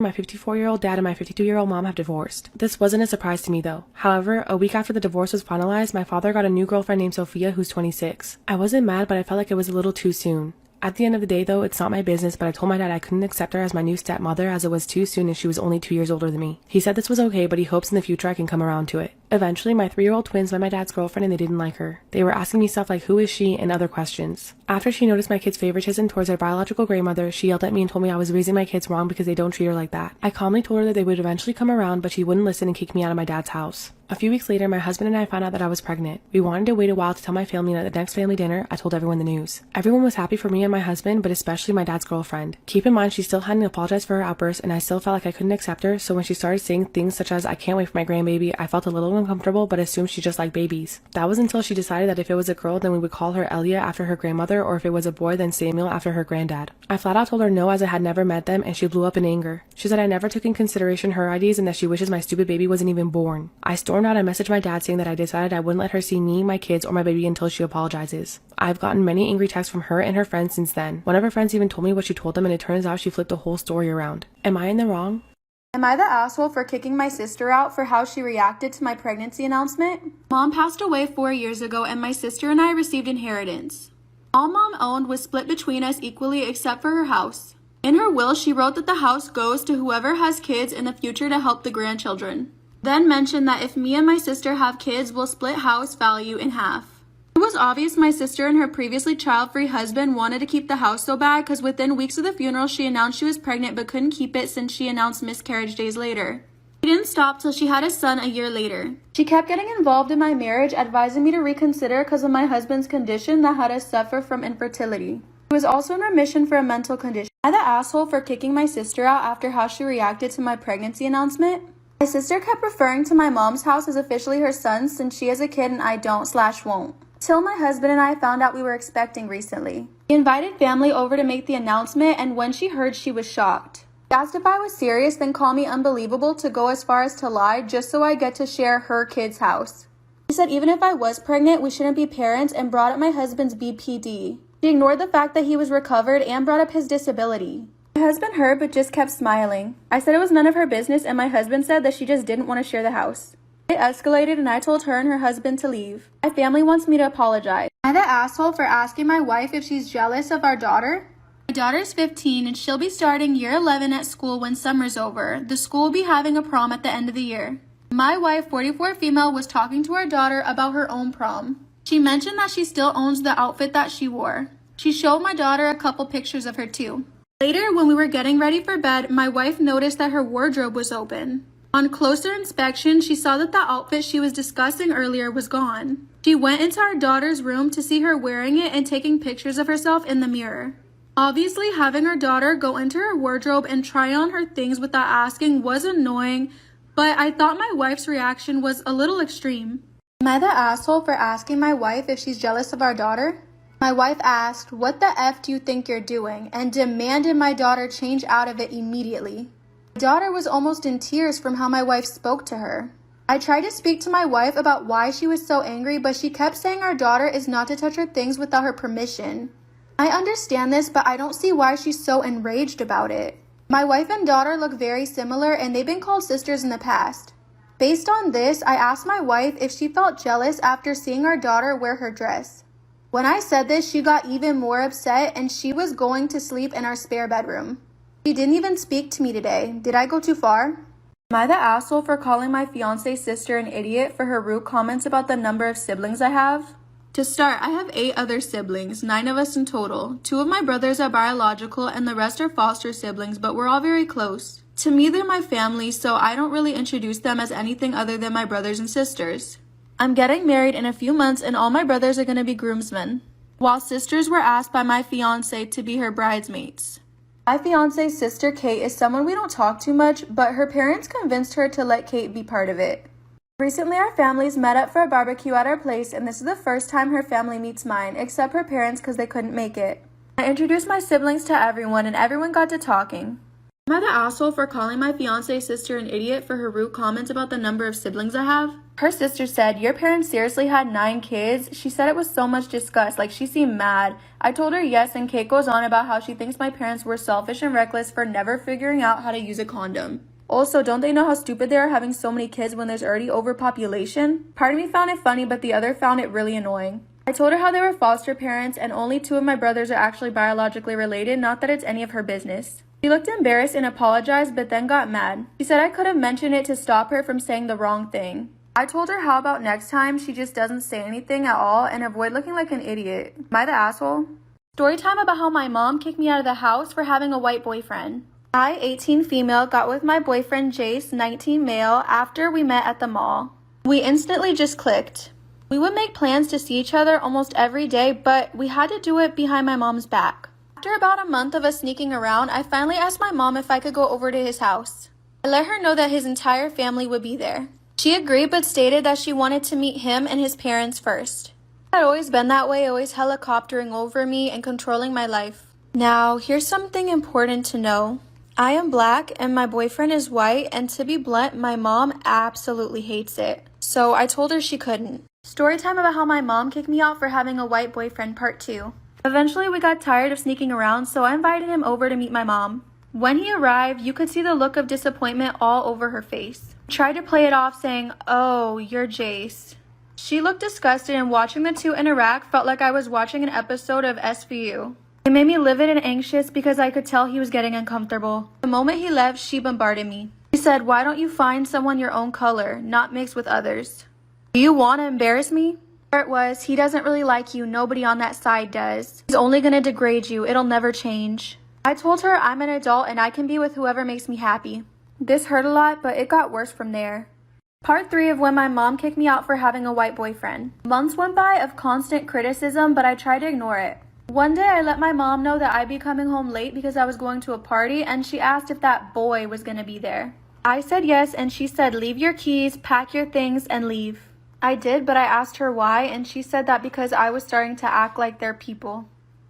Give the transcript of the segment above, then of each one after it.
My 54-year-old dad and my 52-year-old mom have divorced. This wasn't a surprise to me though. However, a week after the divorce was finalized, my father got a new girlfriend named Sophia who's 26. I wasn't mad, but I felt like it was a little too soon. At the end of the day though, it's not my business, but I told my dad I couldn't accept her as my new stepmother as it was too soon and she was only 2 years older than me. He said this was okay, but he hopes in the future I can come around to it. Eventually, my 3-year-old twins met my dad's girlfriend and they didn't like her. They were asking me stuff like who is she and other questions. After she noticed my kids' favoritism towards their biological grandmother, she yelled at me and told me I was raising my kids wrong because they don't treat her like that. I calmly told her that they would eventually come around, but she wouldn't listen and kicked me out of my dad's house. A few weeks later, my husband and I found out that I was pregnant. We wanted to wait a while to tell my family, and at the next family dinner, I told everyone the news. Everyone was happy for me and my husband, but especially my dad's girlfriend. Keep in mind, she still hadn't apologized for her outburst, and I still felt like I couldn't accept her, so when she started saying things such as, I can't wait for my grandbaby, I felt a little uncomfortable, but assumed she just liked babies. That was until she decided that if it was a girl, then we would call her Elia after her grandmother, or if it was a boy, then Samuel after her granddad. I flat out told her no as I had never met them, and she blew up in anger. She said I never took in consideration her ideas and that she wishes my stupid baby wasn't even born. I stormed out and messaged my dad saying that I decided I wouldn't let her see me, my kids, or my baby until she apologizes. I've gotten many angry texts from her and her friends since then. One of her friends even told me what she told them, and it turns out she flipped the whole story around. Am I in the wrong? Am I the asshole for kicking my sister out for how she reacted to my pregnancy announcement? Mom passed away 4 years ago and my sister and I received inheritance. All Mom owned was split between us equally except for her house. In her will, she wrote that the house goes to whoever has kids in the future to help the grandchildren. Then mentioned that if me and my sister have kids, we'll split house value in half. It was obvious my sister and her previously child-free husband wanted to keep the house so bad because within weeks of the funeral she announced she was pregnant but couldn't keep it since she announced miscarriage days later. She didn't stop till she had a son a year later. She kept getting involved in my marriage, advising me to reconsider because of my husband's condition that had us suffer from infertility. He was also in remission for a mental condition. Am I the asshole for kicking my sister out after how she reacted to my pregnancy announcement? My sister kept referring to my mom's house as officially her son's since she has a kid and I don't/won't. Till my husband and I found out we were expecting recently. He invited family over to make the announcement, and when she heard, she was shocked. She asked if I was serious, then called me unbelievable to go as far as to lie just so I get to share her kid's house. She said even if I was pregnant, we shouldn't be parents and brought up my husband's BPD. She ignored the fact that he was recovered and brought up his disability. My husband heard but just kept smiling. I said it was none of her business and my husband said that she just didn't want to share the house. It escalated and I told her and her husband to leave. My family wants me to apologize. Am I the asshole for asking my wife if she's jealous of our daughter? My daughter's 15 and she'll be starting year 11 at school when summer's over. The school will be having a prom at the end of the year. My wife, 44 female, was talking to our daughter about her own prom. She mentioned that she still owns the outfit that she wore. She showed my daughter a couple pictures of her too. Later, when we were getting ready for bed, my wife noticed that her wardrobe was open. On closer inspection, she saw that the outfit she was discussing earlier was gone. She went into our daughter's room to see her wearing it and taking pictures of herself in the mirror. Obviously, having her daughter go into her wardrobe and try on her things without asking was annoying, but I thought my wife's reaction was a little extreme. Am I the asshole for asking my wife if she's jealous of our daughter? My wife asked, "What the F do you think you're doing?" and demanded my daughter change out of it immediately. My daughter was almost in tears from how my wife spoke to her. I tried to speak to my wife about why she was so angry, but she kept saying our daughter is not to touch her things without her permission. I understand this, but I don't see why she's so enraged about it. My wife and daughter look very similar and they've been called sisters in the past. Based on this, I asked my wife if she felt jealous after seeing our daughter wear her dress. When I said this, she got even more upset and she was going to sleep in our spare bedroom. She didn't even speak to me today. Did I go too far? Am I the asshole for calling my fiance's sister an idiot for her rude comments about the number of siblings I have? To start, I have 8 other siblings, 9 of us in total. 2 of my brothers are biological and the rest are foster siblings, but we're all very close. To me, they're my family, so I don't really introduce them as anything other than my brothers and sisters. I'm getting married in a few months and all my brothers are going to be groomsmen, while sisters were asked by my fiance to be her bridesmaids. My fiance's sister Kate is someone we don't talk too much, but her parents convinced her to let Kate be part of it. Recently our families met up for a barbecue at our place and this is the first time her family meets mine, except her parents because they couldn't make it. I introduced my siblings to everyone and everyone got to talking. Am I the asshole for calling my fiance's sister an idiot for her rude comments about the number of siblings I have? Her sister said, "Your parents seriously had 9 kids?" She said it was so much disgust, like she seemed mad. I told her yes, and Kate goes on about how she thinks my parents were selfish and reckless for never figuring out how to use a condom. Also, don't they know how stupid they are having so many kids when there's already overpopulation? Part of me found it funny, but the other found it really annoying. I told her how they were foster parents and only 2 of my brothers are actually biologically related, not that it's any of her business. She looked embarrassed and apologized, but then got mad. She said I could have mentioned it to stop her from saying the wrong thing. I told her how about next time she just doesn't say anything at all and avoid looking like an idiot. Am I the asshole? Story time about how my mom kicked me out of the house for having a white boyfriend. I, 18 female, got with my boyfriend Jace, 19 male, after we met at the mall. We instantly just clicked. We would make plans to see each other almost every day, but we had to do it behind my mom's back. After about a month of us sneaking around, I finally asked my mom if I could go over to his house. I let her know that his entire family would be there. She agreed but stated that she wanted to meet him and his parents first. I'd always been that way, always helicoptering over me and controlling my life. Now, here's something important to know. I am black and my boyfriend is white, and to be blunt, my mom absolutely hates it. So I told her she couldn't. Story time about how my mom kicked me out for having a white boyfriend, part 2. Eventually, we got tired of sneaking around, so I invited him over to meet my mom. When he arrived, you could see the look of disappointment all over her face. I tried to play it off saying, "Oh, you're Jace." She looked disgusted, and watching the two interact felt like I was watching an episode of SVU. It made me livid and anxious because I could tell he was getting uncomfortable. The moment he left, she bombarded me. She said, "Why don't you find someone your own color, not mixed with others? Do you want to embarrass me?" There it was, "He doesn't really like you, nobody on that side does. He's only gonna degrade you, it'll never change." I told her I'm an adult and I can be with whoever makes me happy. This hurt a lot, but it got worse from there. Part 3 of when my mom kicked me out for having a white boyfriend. Months went by of constant criticism, but I tried to ignore it. One day I let my mom know that I'd be coming home late because I was going to a party, and she asked if that boy was gonna be there. I said yes, and she said, "Leave your keys, pack your things, and leave." I did, but I asked her why, and she said that because I was starting to act like their people.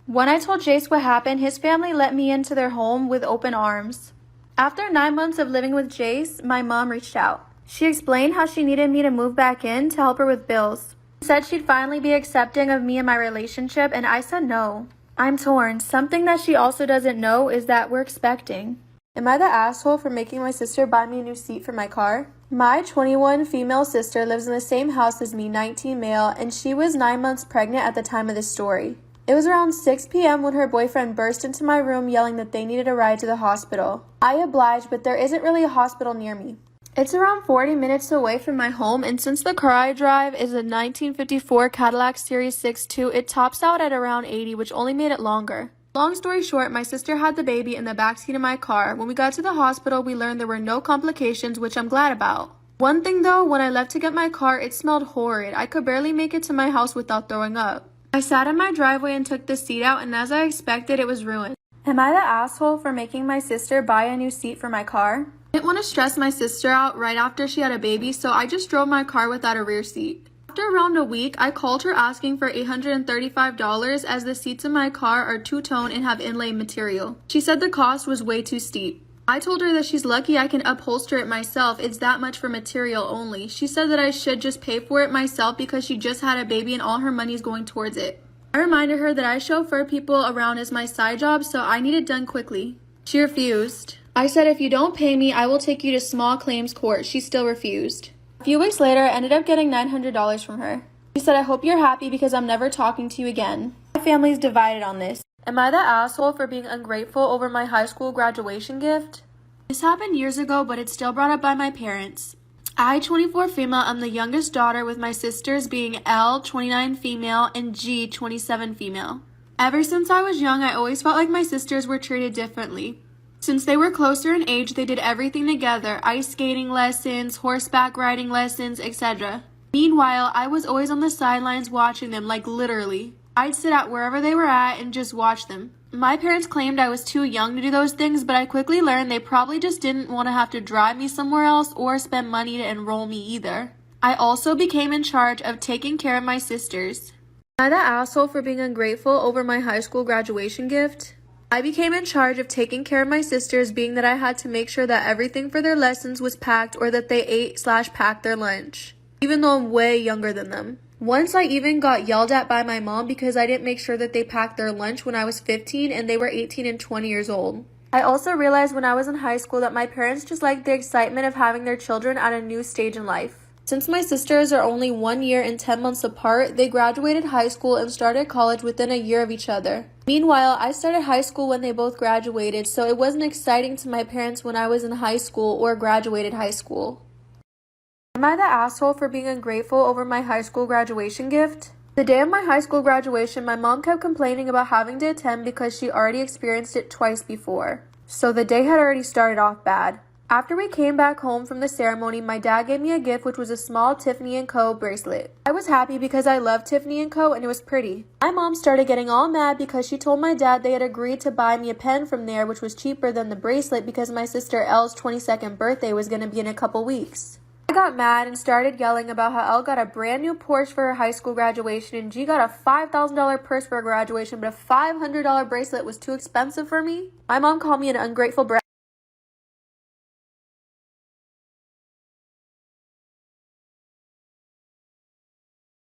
When I told Jace what happened, his family let me into their home with open arms. After 9 months of living with Jace, my mom reached out. She explained how she needed me to move back in to help her with bills. She said she'd finally be accepting of me and my relationship, and I said no. I'm torn. Something that she also doesn't know is that we're expecting. Am I the asshole for making my sister buy me a new seat for my car? My 21 female sister lives in the same house as me, 19 male, and she was 9 months pregnant at the time of this story. It was around 6 p.m. when her boyfriend burst into my room yelling that they needed a ride to the hospital. I obliged, but there isn't really a hospital near me. It's around 40 minutes away from my home, and since the car I drive is a 1954 Cadillac Series 6.2, it tops out at around 80, which only made it longer. Long story short, my sister had the baby in the backseat of my car. When we got to the hospital, we learned there were no complications, which I'm glad about. One thing though, when I left to get my car, it smelled horrid. I could barely make it to my house without throwing up. I sat in my driveway and took the seat out, and as I expected, it was ruined. Am I the asshole for making my sister buy a new seat for my car? I didn't want to stress my sister out right after she had a baby, so I just drove my car without a rear seat. After around a week, I called her asking for $835 as the seats in my car are two-tone and have inlay material. She said the cost was way too steep. I told her that she's lucky I can upholster it myself, it's that much for material only. She said that I should just pay for it myself because she just had a baby and all her money is going towards it. I reminded her that I chauffeur people around as my side job, so I need it done quickly. She refused. I said, "If you don't pay me, I will take you to small claims court." She still refused. A few weeks later, I ended up getting $900 from her. She said, "I hope you're happy because I'm never talking to you again." My family's divided on this. Am I the asshole for being ungrateful over my high school graduation gift? This happened years ago, but it's still brought up by my parents. I, 24 female, am the youngest daughter, with my sisters being L, 29 female, and G, 27 female. Ever since I was young, I always felt like my sisters were treated differently. Since they were closer in age, they did everything together, ice skating lessons, horseback riding lessons, etc. Meanwhile, I was always on the sidelines watching them, like literally. I'd sit at wherever they were at and just watch them. My parents claimed I was too young to do those things, but I quickly learned they probably just didn't want to have to drive me somewhere else or spend money to enroll me either. I also became in charge of taking care of my sisters. Am I the asshole for being ungrateful over my high school graduation gift? I became in charge of taking care of my sisters, being that I had to make sure that everything for their lessons was packed or that they ate/packed their lunch, even though I'm way younger than them. Once I even got yelled at by my mom because I didn't make sure that they packed their lunch when I was 15 and they were 18 and 20 years old. I also realized when I was in high school that my parents just liked the excitement of having their children at a new stage in life. Since my sisters are only 1 year and 10 months apart, they graduated high school and started college within a year of each other. Meanwhile, I started high school when they both graduated, so it wasn't exciting to my parents when I was in high school or graduated high school. Am I the asshole for being ungrateful over my high school graduation gift? The day of my high school graduation, my mom kept complaining about having to attend because she already experienced it twice before. So the day had already started off bad. After we came back home from the ceremony, my dad gave me a gift, which was a small Tiffany & Co. bracelet. I was happy because I love Tiffany & Co. and it was pretty. My mom started getting all mad because she told my dad they had agreed to buy me a pen from there, which was cheaper than the bracelet because my sister Elle's 22nd birthday was going to be in a couple weeks. I got mad and started yelling about how Elle got a brand new Porsche for her high school graduation and G got a $5,000 purse for her graduation, but a $500 bracelet was too expensive for me. My mom called me an ungrateful brat.